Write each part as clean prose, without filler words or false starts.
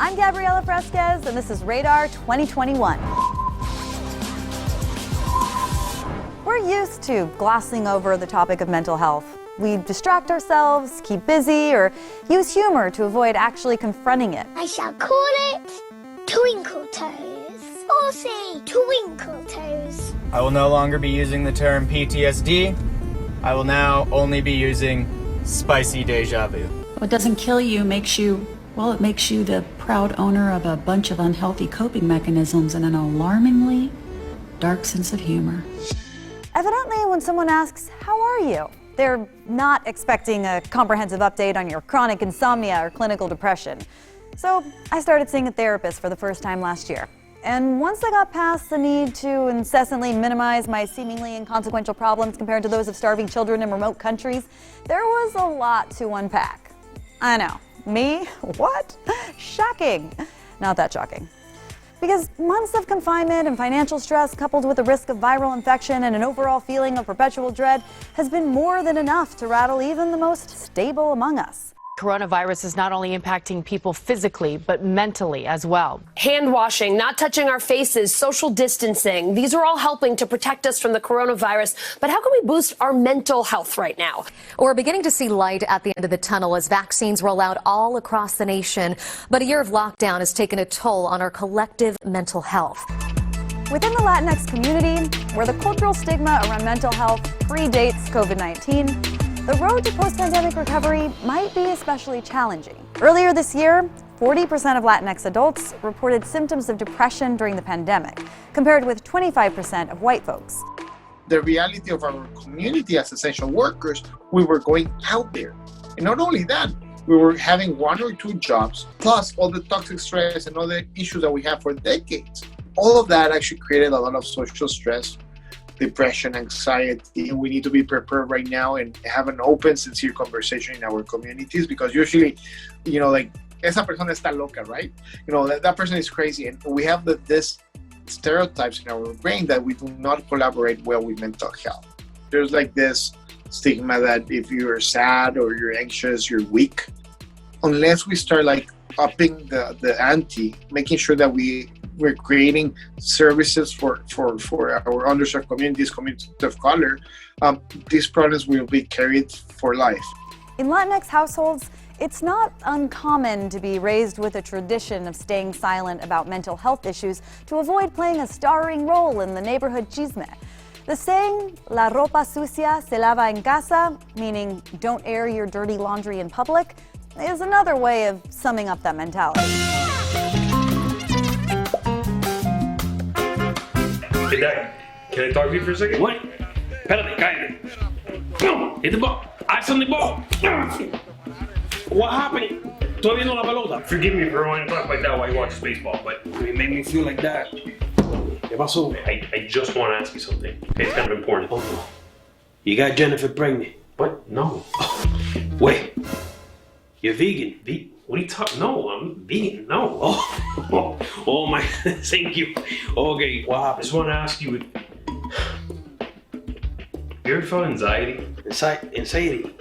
I'm Gabriela Fresquez, and this is Radar 2021. We're used to glossing over the topic of mental health. We distract ourselves, keep busy, or use humor to avoid actually confronting it. I shall call it Twinkle Toes. Or say Twinkle Toes. I will no longer be using the term PTSD. I will now only be using spicy deja vu. What doesn't kill you makes you, well, it makes you the proud owner of a bunch of unhealthy coping mechanisms and an alarmingly dark sense of humor. Evidently, when someone asks, "How are you?" they're not expecting a comprehensive update on your chronic insomnia or clinical depression. So I started seeing a therapist for the first time last year. And once I got past the need to incessantly minimize my seemingly inconsequential problems compared to those of starving children in remote countries, there was a lot to unpack. I know. Me? What? Shocking. Not that shocking. Because months of confinement and financial stress coupled with the risk of viral infection and an overall feeling of perpetual dread has been more than enough to rattle even the most stable among us. Coronavirus is not only impacting people physically, but mentally as well. Hand washing, not touching our faces, social distancing. These are all helping to protect us from the coronavirus. But how can we boost our mental health right now? We're beginning to see light at the end of the tunnel as vaccines roll out all across the nation. But a year of lockdown has taken a toll on our collective mental health. Within the Latinx community, where the cultural stigma around mental health predates COVID-19, the road to post-pandemic recovery might be especially challenging. Earlier this year, 40% of Latinx adults reported symptoms of depression during the pandemic, compared with 25% of white folks. The reality of our community as essential workers, we were going out there. And not only that, we were having one or two jobs, plus all the toxic stress and all the issues that we have for decades. All of that actually created a lot of social stress, depression, anxiety. We need to be prepared right now and have an open, sincere conversation in our communities, because usually, like, esa persona está loca, right? That person is crazy. And we have this stereotypes in our brain that we do not collaborate well with mental health. There's like this stigma that if you're sad or you're anxious, you're weak. Unless we start like upping the ante, making sure that we're creating services for our underserved communities of color, these problems will be carried for life. In Latinx households, it's not uncommon to be raised with a tradition of staying silent about mental health issues to avoid playing a starring role in the neighborhood chisme. The saying, "La ropa sucia se lava en casa," meaning don't air your dirty laundry in public, is another way of summing up that mentality. Hey, Dad, can I talk to you for a second? What? Espérate, cállate. No, hit the ball. Eyes on the ball. What happened? ¿Tú viendo la pelota? Forgive me for wanting to talk like that while you watch baseball, but It made me feel like that. ¿Qué pasó? I just want to ask you something. Okay, it's kind of important. Oh, no. You got Jennifer pregnant. What? No. Wait. You're vegan. What are you talking? No, I'm vegan. No. Oh my. Thank you. Okay, what I happened? just want to ask you. You ever felt anxiety? Anxiety.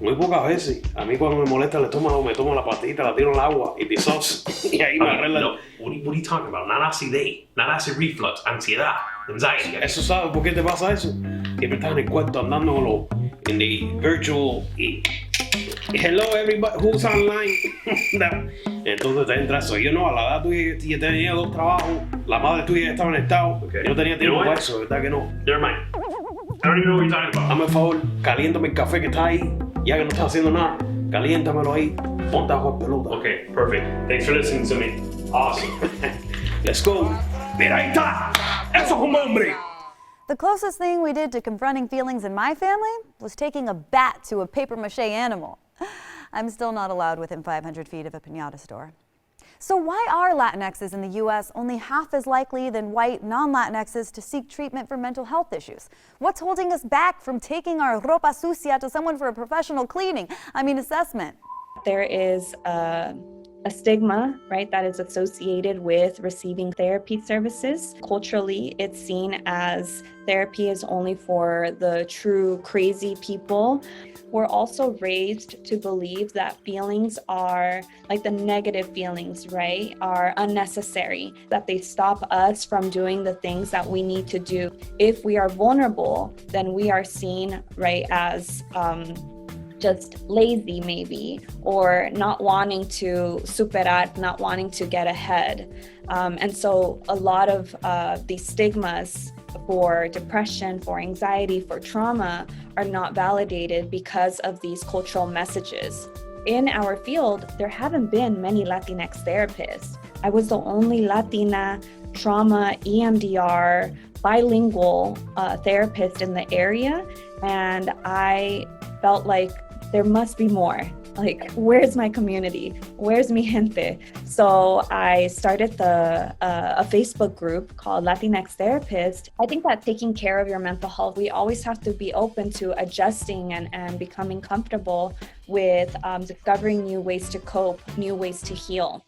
Muy pocas veces. A mí cuando me molesta el estómago me tomo la pastillita, la tiro en el agua y pisos. Y ahí me arregla. No. What are you talking about? Not acidez. Not acid reflux. Ansiedad. Anxiety. ¿Eso sabes por qué te pasa eso? Siempre estás en el cuarto andando en the virtual y hello everybody who's online. Entonces te entras eso. Yo no, a la edad tuya yo tenía 2 trabajos, la madre tuya estaba en estado. Okay. Yo no tenía tiempo You know para what? eso, ¿verdad que no? Never mind. I don't even know what you're talking about. Dame el favor, caliéntame el café que está ahí, ya que no estás haciendo nada, caliéntamelo ahí, ponte a jugar pelota. Okay, perfect. Thanks for listening to me. Awesome. Let's go. Mira, ahí está. Eso es un hombre. The closest thing we did to confronting feelings in my family was taking a bat to a papier-mâché animal. I'm still not allowed within 500 feet of a piñata store. So why are Latinxes in the U.S. only half as likely than white non-Latinxes to seek treatment for mental health issues? What's holding us back from taking our ropa sucia to someone for a professional cleaning, assessment? There is a a stigma, right, that is associated with receiving therapy services. Culturally, it's seen as therapy is only for the true crazy people. We're also raised to believe that feelings are, like the negative feelings, right, are unnecessary, that they stop us from doing the things that we need to do. If we are vulnerable, then we are seen, right, as just lazy maybe, or not wanting to superar, not wanting to get ahead. And so a lot of these stigmas for depression, for anxiety, for trauma are not validated because of these cultural messages. In our field, there haven't been many Latinx therapists. I was the only Latina trauma, EMDR, bilingual therapist in the area, and I felt like there must be more. Like, where's my community? Where's mi gente? So I started a Facebook group called Latinx Therapist. I think that taking care of your mental health, we always have to be open to adjusting and becoming comfortable with discovering new ways to cope, new ways to heal.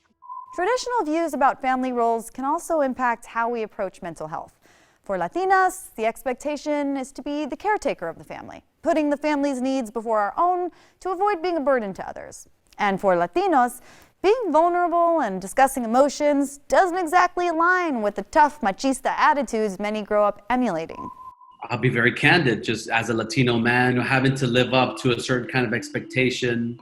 Traditional views about family roles can also impact how we approach mental health. For Latinas, the expectation is to be the caretaker of the family, putting the family's needs before our own to avoid being a burden to others. And for Latinos, being vulnerable and discussing emotions doesn't exactly align with the tough machista attitudes many grow up emulating. I'll be very candid, just as a Latino man, having to live up to a certain kind of expectation.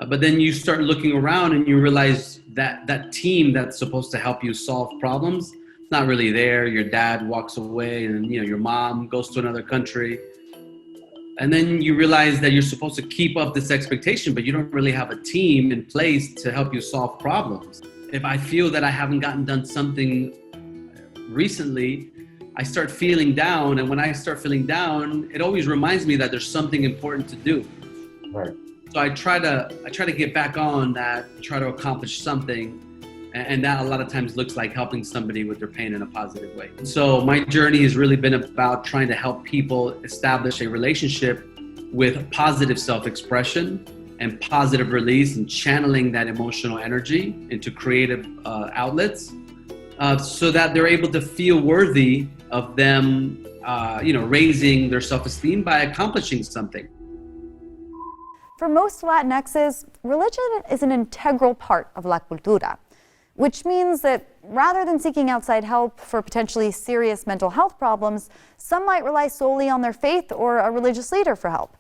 But then you start looking around and you realize that that team that's supposed to help you solve problems, not really there. Your dad walks away and your mom goes to another country. And then you realize that you're supposed to keep up this expectation, but you don't really have a team in place to help you solve problems. If I feel that I haven't done something recently, I start feeling down. And when I start feeling down, it always reminds me that there's something important to do. Right. So I try to get back on that, try to accomplish something. And that a lot of times looks like helping somebody with their pain in a positive way. So my journey has really been about trying to help people establish a relationship with positive self-expression and positive release and channeling that emotional energy into creative outlets so that they're able to feel worthy of them, raising their self-esteem by accomplishing something. For most Latinxes, religion is an integral part of la cultura, which means that rather than seeking outside help for potentially serious mental health problems, some might rely solely on their faith or a religious leader for help.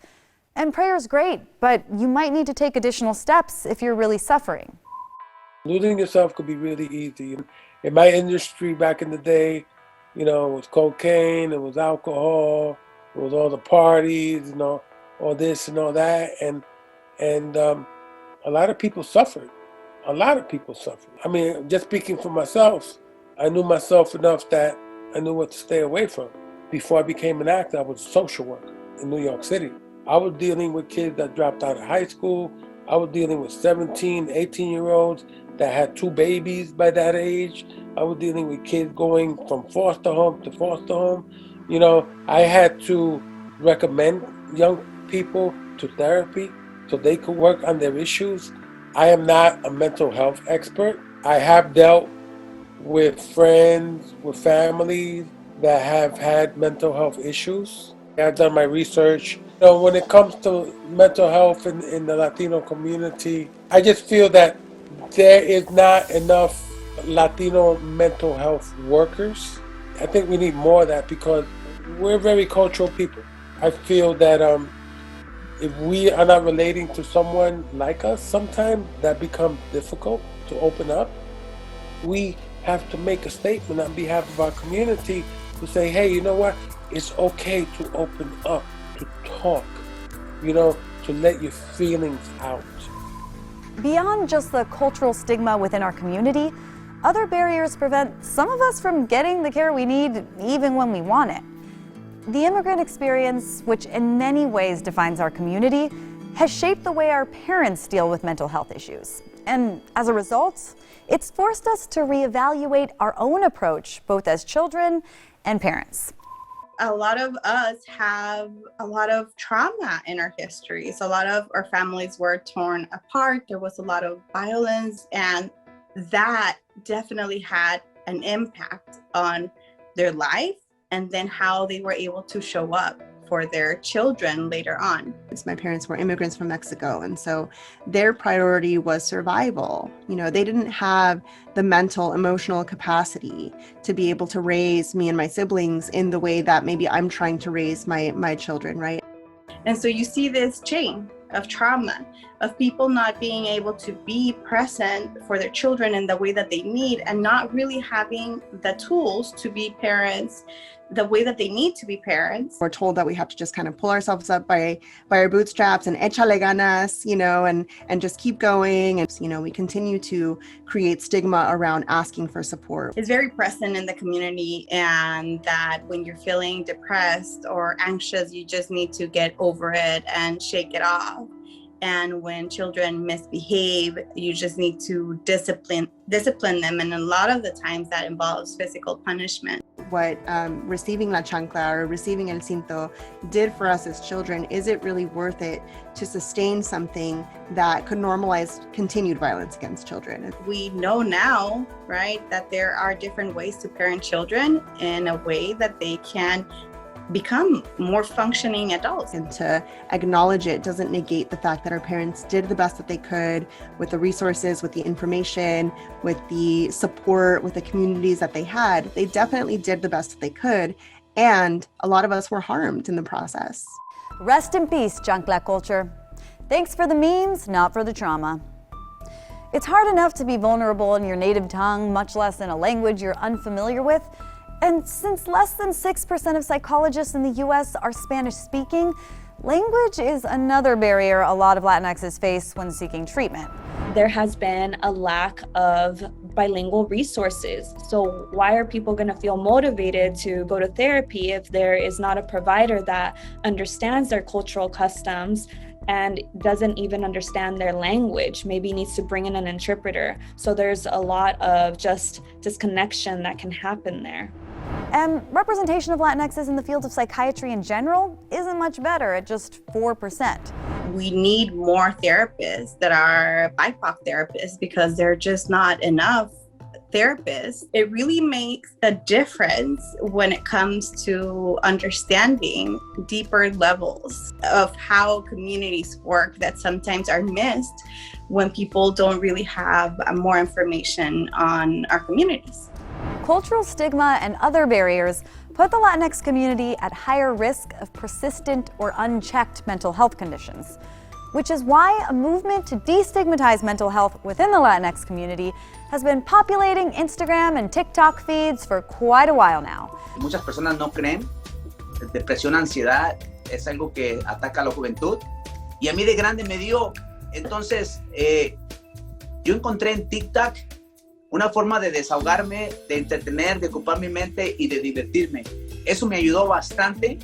And prayer is great, but you might need to take additional steps if you're really suffering. Losing yourself could be really easy. In my industry back in the day, it was cocaine, it was alcohol, it was all the parties, all this and all that. And a lot of people suffered. A lot of people suffer. I mean, just speaking for myself, I knew myself enough that I knew what to stay away from. Before I became an actor, I was a social worker in New York City. I was dealing with kids that dropped out of high school. I was dealing with 17, 18-year-olds that had 2 babies by that age. I was dealing with kids going from foster home to foster home. I had to recommend young people to therapy so they could work on their issues. I am not a mental health expert. I have dealt with friends, with families that have had mental health issues. I've done my research. When it comes to mental health in the Latino community, I just feel that there is not enough Latino mental health workers. I think we need more of that because we're very cultural people. I feel that if we are not relating to someone like us, sometimes that becomes difficult to open up. We have to make a statement on behalf of our community to say, hey, you know what? It's okay to open up, to talk, to let your feelings out. Beyond just the cultural stigma within our community, other barriers prevent some of us from getting the care we need even when we want it. The immigrant experience, which in many ways defines our community, has shaped the way our parents deal with mental health issues. And as a result, it's forced us to reevaluate our own approach, both as children and parents. a lot of us have a lot of trauma in our histories. A lot of our families were torn apart. There was a lot of violence, and that definitely had an impact on their life and then how they were able to show up for their children later on. My parents were immigrants from Mexico, and so their priority was survival. You know, they didn't have the mental, emotional capacity to be able to raise me and my siblings in the way that maybe I'm trying to raise my children, right? And so you see this chain of trauma, of people not being able to be present for their children in the way that they need, and not really having the tools to be parents the way that they need to be parents. We're told that we have to just kind of pull ourselves up by our bootstraps and échale ganas, you know, and just keep going. And, you know, we continue to create stigma around asking for support. It's very present in the community, and that when you're feeling depressed or anxious, you just need to get over it and shake it off. And when children misbehave, you just need to discipline them. And a lot of the times that involves physical punishment. What receiving la chancla or receiving el cinto did for us as children, is it really worth it to sustain something that could normalize continued violence against children? We know now, right, that there are different ways to parent children in a way that they can become more functioning adults. And to acknowledge it doesn't negate the fact that our parents did the best that they could with the resources, with the information, with the support, with the communities that they had. They definitely did the best that they could, and a lot of us were harmed in the process. Rest in peace, chancla culture. Thanks for the memes, not for the trauma. It's hard enough to be vulnerable in your native tongue, much less in a language you're unfamiliar with. And since less than 6% of psychologists in the US are Spanish speaking, language is another barrier a lot of Latinxes face when seeking treatment. There has been a lack of bilingual resources. So why are people going to feel motivated to go to therapy if there is not a provider that understands their cultural customs and doesn't even understand their language, maybe needs to bring in an interpreter? So there's a lot of just disconnection that can happen there. And representation of Latinxes in the field of psychiatry in general isn't much better at just 4%. We need more therapists that are BIPOC therapists, because there are just not enough therapists. It really makes a difference when it comes to understanding deeper levels of how communities work that sometimes are missed when people don't really have more information on our communities. Cultural stigma and other barriers put the Latinx community at higher risk of persistent or unchecked mental health conditions, which is why a movement to destigmatize mental health within the Latinx community has been populating Instagram and TikTok feeds for quite a while now. Muchas personas no creen. Depresión, ansiedad es algo que ataca a la juventud, y a mí de grande me dio. Entonces, yo encontré en TikTok una forma de desahogarme, de entretener, de ocupar mi mente y de divertirme. Eso me ayudó bastante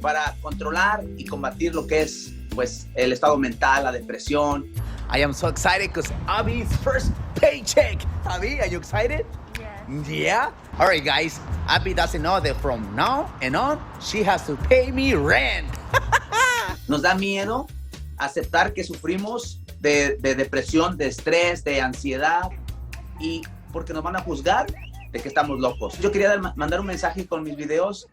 para controlar y combatir lo que es, pues, el estado mental, la depresión. I am so excited because Abby's first paycheck. Abby, are you excited? Yes. Yeah? All right, guys. Abby doesn't know that from now and on, she has to pay me rent. Nos da miedo aceptar que sufrimos de depresión, de estrés, de ansiedad, y porque nos van a juzgar de que estamos locos. Yo quería mandar un mensaje con mis videos,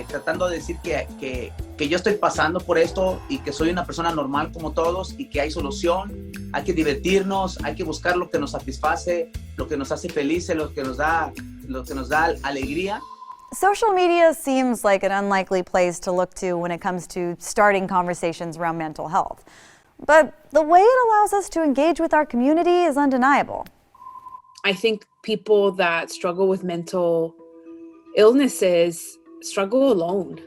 tratando de decir que yo estoy pasando por esto y que soy una persona normal como todos y que hay solución. Hay que divertirnos, hay que buscar lo que nos satisface, lo que nos hace felices, lo que nos da alegría. Social media seems like an unlikely place to look to when it comes to starting conversations around mental health. But the way it allows us to engage with our community is undeniable. I think people that struggle with mental illnesses struggle alone.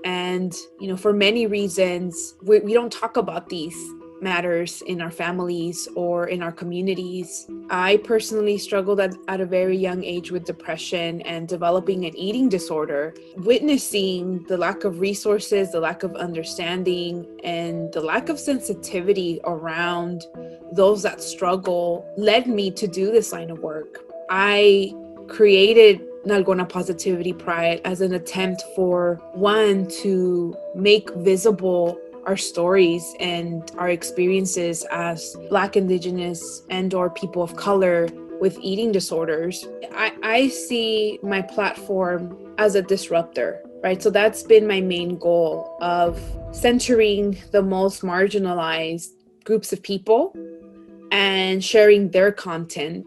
And, you know, for many reasons, we don't talk about these matters in our families or in our communities. I personally struggled at a very young age with depression and developing an eating disorder. Witnessing the lack of resources, the lack of understanding, and the lack of sensitivity around those that struggle led me to do this line of work. I created Nalgona Positivity Pride as an attempt for one to make visible our stories and our experiences as Black, Indigenous, and or people of color with eating disorders. I see my platform as a disruptor, right? So that's been my main goal of centering the most marginalized groups of people and sharing their content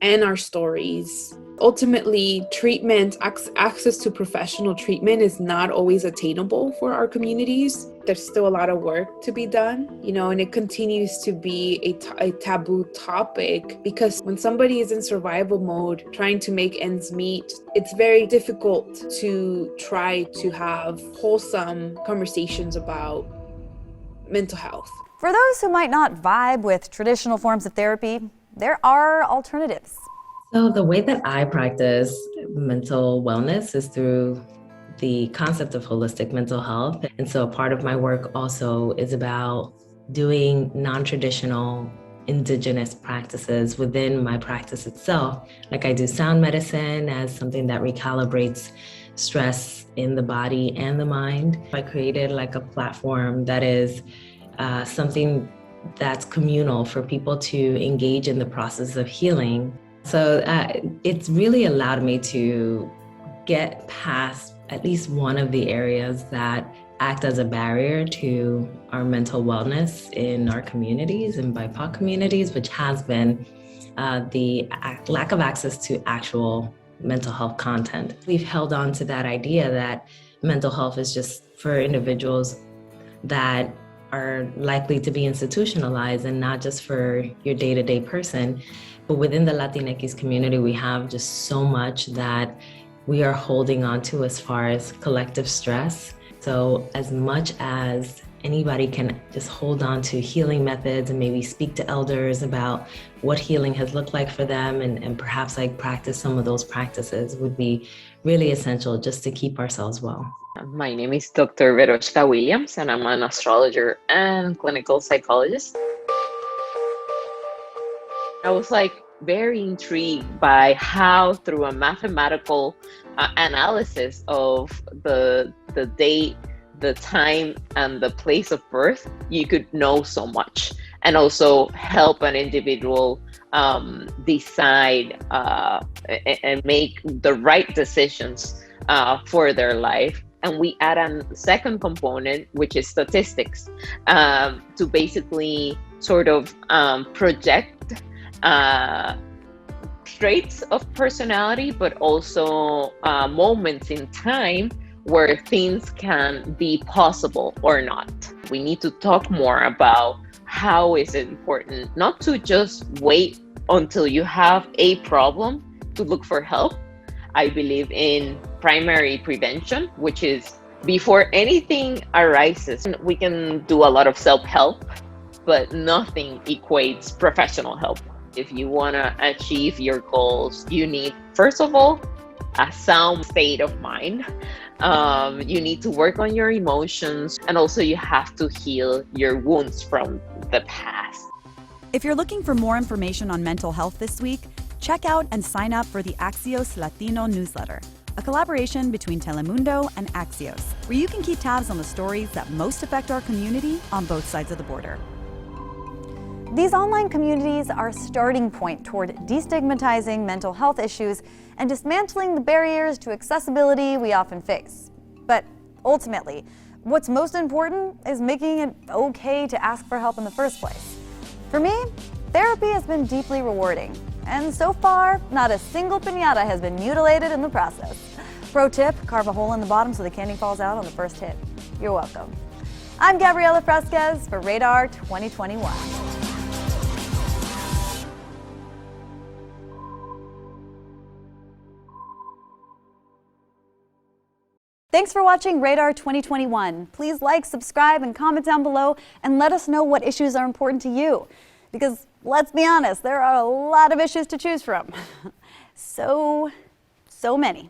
and our stories. Ultimately, treatment, access to professional treatment is not always attainable for our communities. There's still a lot of work to be done, and it continues to be a taboo topic because when somebody is in survival mode, trying to make ends meet, it's very difficult to try to have wholesome conversations about mental health. For those who might not vibe with traditional forms of therapy, there are alternatives. So the way that I practice mental wellness is through the concept of holistic mental health. And so part of my work also is about doing non-traditional indigenous practices within my practice itself. Like I do sound medicine as something that recalibrates stress in the body and the mind. I created like a platform that is something that's communal for people to engage in the process of healing. So it's really allowed me to get past at least one of the areas that act as a barrier to our mental wellness in our communities and BIPOC communities, which has been the lack of access to actual mental health content. We've held on to that idea that mental health is just for individuals that are likely to be institutionalized and not just for your day-to-day person. But within the Latinx community, we have just so much that we are holding on to as far as collective stress. So as much as anybody can just hold on to healing methods and maybe speak to elders about what healing has looked like for them and perhaps like practice some of those practices would be really essential just to keep ourselves well. My name is Dr. Veroshka Williams, and I'm an astrologer and clinical psychologist. I was very intrigued by how through a mathematical analysis of the date, the time, and the place of birth, you could know so much and also help an individual decide and make the right decisions for their life. And we add a second component, which is statistics, to basically sort of project traits of personality, but also moments in time where things can be possible or not. We need to talk more about how is it important not to just wait until you have a problem to look for help. I believe in primary prevention, which is before anything arises. We can do a lot of self-help, but nothing equates professional help. If you want to achieve your goals, you need, first of all, a sound state of mind. You need to work on your emotions, and also you have to heal your wounds from the past. If you're looking for more information on mental health this week, check out and sign up for the Axios Latino newsletter, a collaboration between Telemundo and Axios, where you can keep tabs on the stories that most affect our community on both sides of the border. These online communities are a starting point toward destigmatizing mental health issues and dismantling the barriers to accessibility we often face. But ultimately, what's most important is making it okay to ask for help in the first place. For me, therapy has been deeply rewarding, and so far, not a single piñata has been mutilated in the process. Pro tip, carve a hole in the bottom so the candy falls out on the first hit. You're welcome. I'm Gabriela Fresquez for Radar 2021. Thanks for watching Radar 2021. Please like, subscribe, and comment down below and let us know what issues are important to you. Because let's be honest, there are a lot of issues to choose from. So many.